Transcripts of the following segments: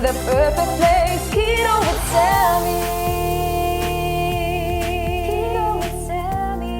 the perfect place. Keto with Sammy. Keto with Sammy.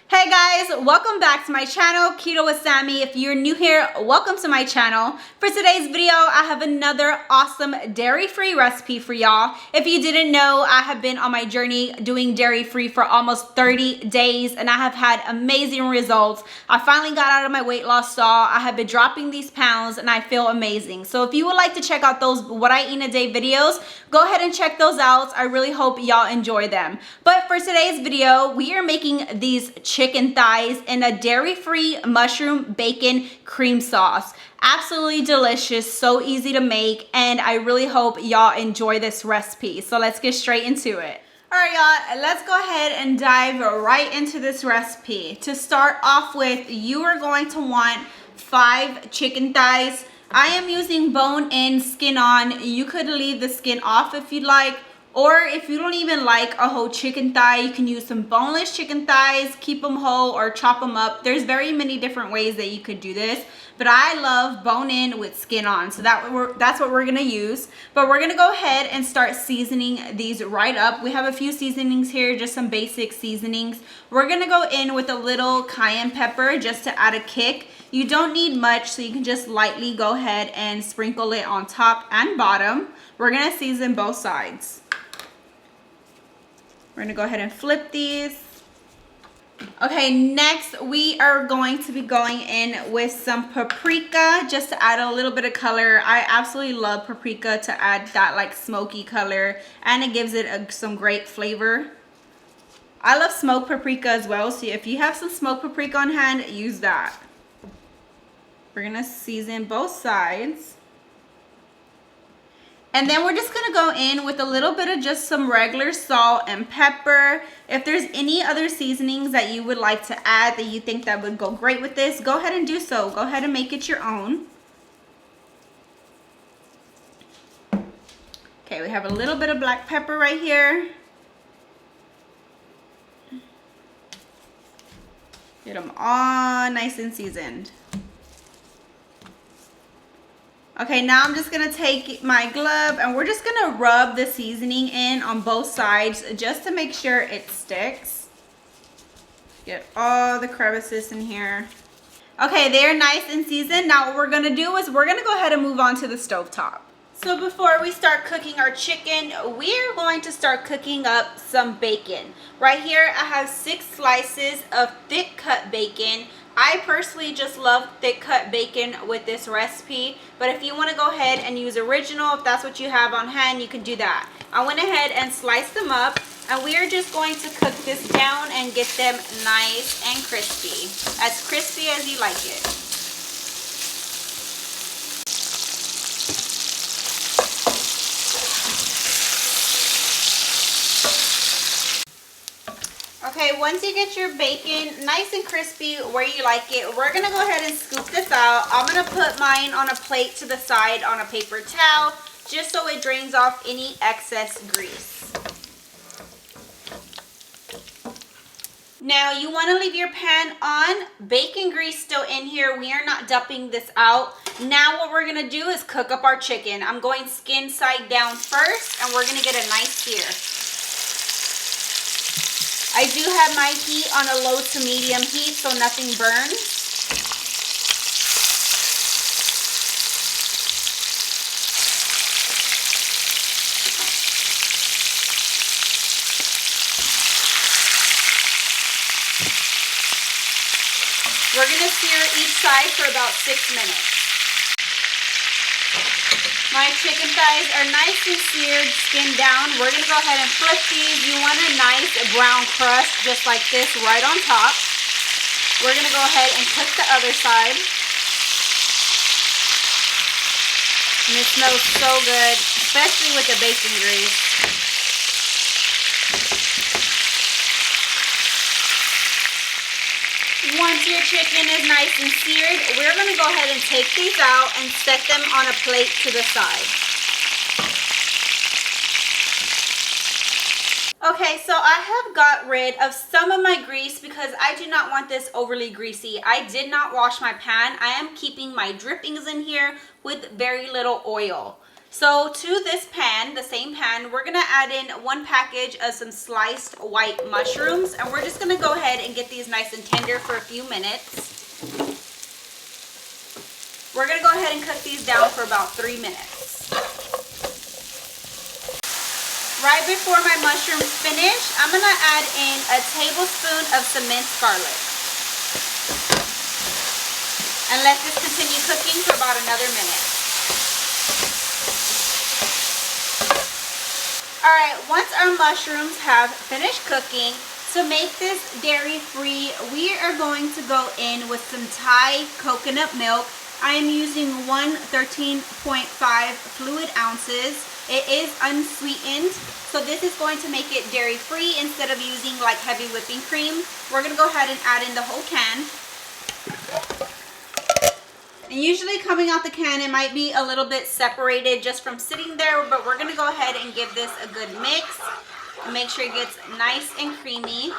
Hey guys, welcome back to my channel, Keto with Sammy. If you're new here, welcome to my channel. For today's video, I have another awesome dairy-free recipe for y'all. If you didn't know, I have been on my journey doing dairy-free for almost 30 days and I have had amazing results. I finally got out of my weight loss stall. I have been dropping these pounds and I feel amazing. So if you would like to check out those what I eat in a day videos, go ahead and check those out. I really hope y'all enjoy them. But for today's video, we are making these chicken thighs in a dairy-free mushroom bacon cream sauce. Absolutely delicious, so easy to make, and I really hope y'all enjoy this recipe. So let's get straight into it. All right, y'all, let's go ahead and dive right into this recipe. To start off with, you are going to want 5 chicken thighs. I am using bone-in, skin-on. You could leave the skin off if you'd like, or if you don't even like a whole chicken thigh, you can use some boneless chicken thighs, keep them whole, or chop them up. There's very many different ways that you could do this, but I love bone-in with skin on, so that's what we're gonna use. But we're gonna go ahead and start seasoning these right up. We have a few seasonings here, just some basic seasonings. We're gonna go in with a little cayenne pepper just to add a kick. You don't need much, so you can just lightly go ahead and sprinkle it on top and bottom. We're gonna season both sides. We're gonna go ahead and flip these. Okay, next we are going to be going in with some paprika just to add a little bit of color. I absolutely love paprika to add that like smoky color, and it gives it some great flavor. I love smoked paprika as well, so if you have some smoked paprika on hand, use that. We're gonna season both sides. And then we're just gonna go in with a little bit of just some regular salt and pepper. If there's any other seasonings that you would like to add that you think that would go great with this, go ahead and do so. Go ahead and make it your own. Okay, we have a little bit of black pepper right here. Get them all nice and seasoned. Okay, now I'm just gonna take my glove and we're just gonna rub the seasoning in on both sides just to make sure it sticks. Get all the crevices in here. Okay, they're nice and seasoned. Now what we're gonna do is we're gonna go ahead and move on to the stovetop. So before we start cooking our chicken, we're going to start cooking up some bacon. Right here, I have 6 slices of thick cut bacon. I personally just love thick cut bacon with this recipe, but if you want to go ahead and use original, if that's what you have on hand, you can do that. I went ahead and sliced them up, and we are just going to cook this down and get them nice and crispy as you like it. Okay, once you get your bacon nice and crispy where you like it, we're gonna go ahead and scoop this out. I'm gonna put mine on a plate to the side on a paper towel, just so it drains off any excess grease. Now you wanna leave your pan on, bacon grease still in here. We are not dumping this out. Now what we're gonna do is cook up our chicken. I'm going skin side down first, and we're gonna get a nice sear. I do have my heat on a low to medium heat so nothing burns. We're going to sear each side for about 6 minutes. My chicken thighs are nice and seared, skin down. We're going to go ahead and flip these. You want a nice brown crust just like this right on top. We're going to go ahead and cook the other side. And it smells so good, especially with the bacon grease. Once your chicken is nice and seared, we're going to go ahead and take these out and set them on a plate to the side. Okay, so I have got rid of some of my grease because I do not want this overly greasy. I did not wash my pan. I am keeping my drippings in here with very little oil. So to this pan, the same pan, we're gonna add in 1 package of some sliced white mushrooms, and we're just gonna go ahead and get these nice and tender for a few minutes. We're gonna go ahead and cook these down for about 3 minutes. Right before my mushrooms finish, I'm gonna add in a tablespoon of some minced garlic. And let this continue cooking for about another minute. Alright, once our mushrooms have finished cooking, to make this dairy-free, we are going to go in with some Thai coconut milk. I am using 13.5 fluid ounces. It is unsweetened, so this is going to make it dairy-free instead of using like heavy whipping cream. We're going to go ahead and add in the whole can. And usually coming out the can, it might be a little bit separated just from sitting there, but we're going to go ahead and give this a good mix and make sure it gets nice and creamy.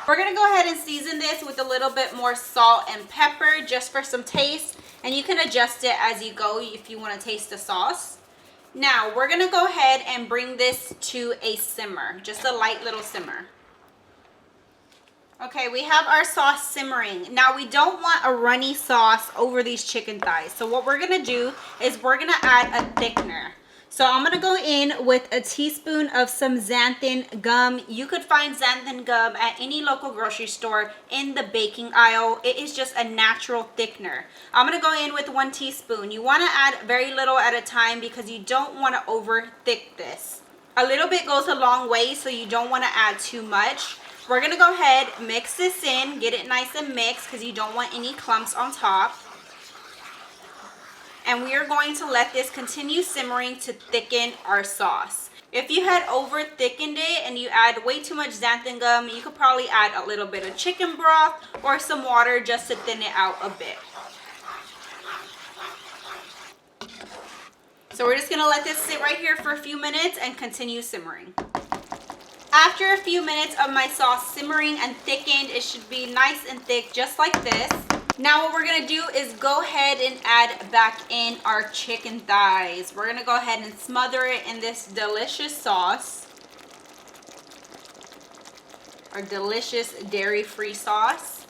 We're gonna go ahead and season this with a little bit more salt and pepper just for some taste, and you can adjust it as you go if you want to taste the sauce. Now we're gonna go ahead and bring this to a simmer, just a light little simmer. Okay, we have our sauce simmering. Now we don't want a runny sauce over these chicken thighs, so what we're gonna do is we're gonna add a thickener. So I'm going to go in with a teaspoon of some xanthan gum. You could find xanthan gum at any local grocery store in the baking aisle. It is just a natural thickener. I'm going to go in with 1 teaspoon. You want to add very little at a time because you don't want to over thick this. A little bit goes a long way, so you don't want to add too much. We're going to go ahead, mix this in, get it nice and mixed because you don't want any clumps on top. And we are going to let this continue simmering to thicken our sauce. If you had over thickened it and you add way too much xanthan gum, you could probably add a little bit of chicken broth or some water just to thin it out a bit. So we're just gonna let this sit right here for a few minutes and continue simmering. After a few minutes of my sauce simmering and thickened, it should be nice and thick just like this. Now what we're going to do is go ahead and add back in our chicken thighs. We're going to go ahead and smother it in this delicious sauce. Our delicious dairy-free sauce.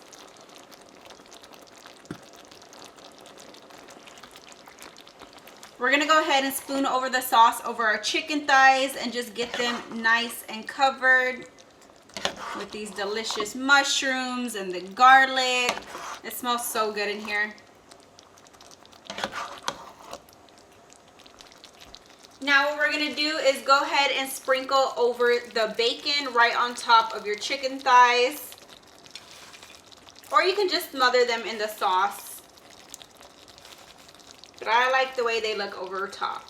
We're going to go ahead and spoon over the sauce over our chicken thighs and just get them nice and covered with these delicious mushrooms and the garlic. It smells so good in here. Now what we're going to do is go ahead and sprinkle over the bacon right on top of your chicken thighs. Or you can just smother them in the sauce. But I like the way they look over top.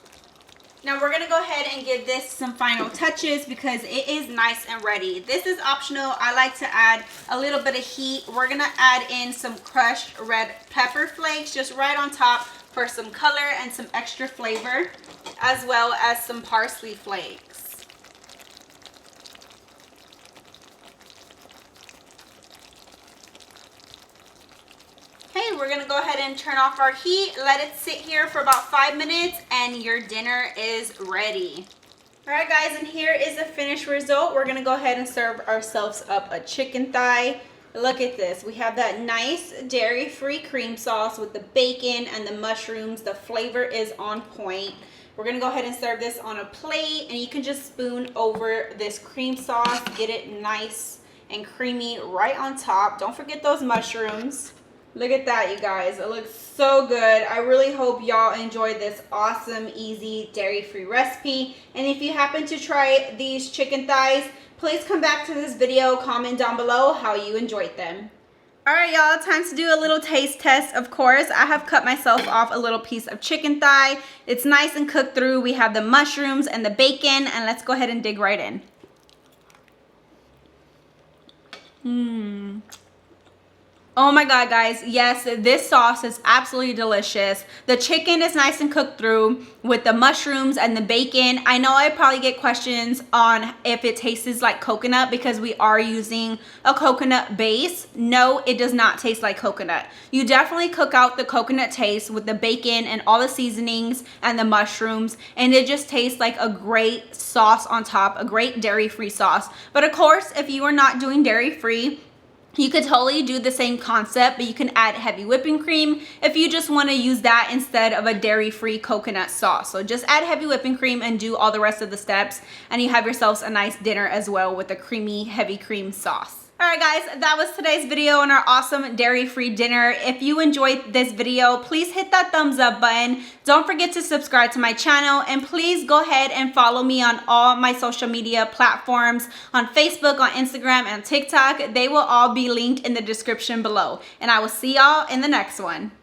Now we're going to go ahead and give this some final touches because it is nice and ready. This is optional. I like to add a little bit of heat. We're going to add in some crushed red pepper flakes just right on top for some color and some extra flavor, as well as some parsley flakes. Okay, we're going to go ahead and turn off our heat, let it sit here for about 5 minutes, and your dinner is ready. Alright guys, and here is the finished result. We're going to go ahead and serve ourselves up a chicken thigh. Look at this. We have that nice dairy-free cream sauce with the bacon and the mushrooms. The flavor is on point. We're going to go ahead and serve this on a plate, and you can just spoon over this cream sauce, get it nice and creamy right on top. Don't forget those mushrooms. Look at that, you guys. It looks so good. I really hope y'all enjoyed this awesome, easy, dairy-free recipe. And if you happen to try these chicken thighs, please come back to this video, comment down below how you enjoyed them. Alright y'all, time to do a little taste test. Of course, I have cut myself off a little piece of chicken thigh. It's nice and cooked through. We have the mushrooms and the bacon, and let's go ahead and dig right in. Oh my God, guys. Yes, this sauce is absolutely delicious. The chicken is nice and cooked through with the mushrooms and the bacon. I know I probably get questions on if it tastes like coconut because we are using a coconut base. No, it does not taste like coconut. You definitely cook out the coconut taste with the bacon and all the seasonings and the mushrooms, and it just tastes like a great sauce on top, a great dairy-free sauce. But of course, if you are not doing dairy-free, you could totally do the same concept, but you can add heavy whipping cream if you just want to use that instead of a dairy-free coconut sauce. So just add heavy whipping cream and do all the rest of the steps, and you have yourselves a nice dinner as well with a creamy, heavy cream sauce. Alright guys, that was today's video on our awesome dairy-free dinner. If you enjoyed this video, please hit that thumbs up button. Don't forget to subscribe to my channel, and please go ahead and follow me on all my social media platforms, on Facebook, on Instagram, and TikTok. They will all be linked in the description below. And I will see y'all in the next one.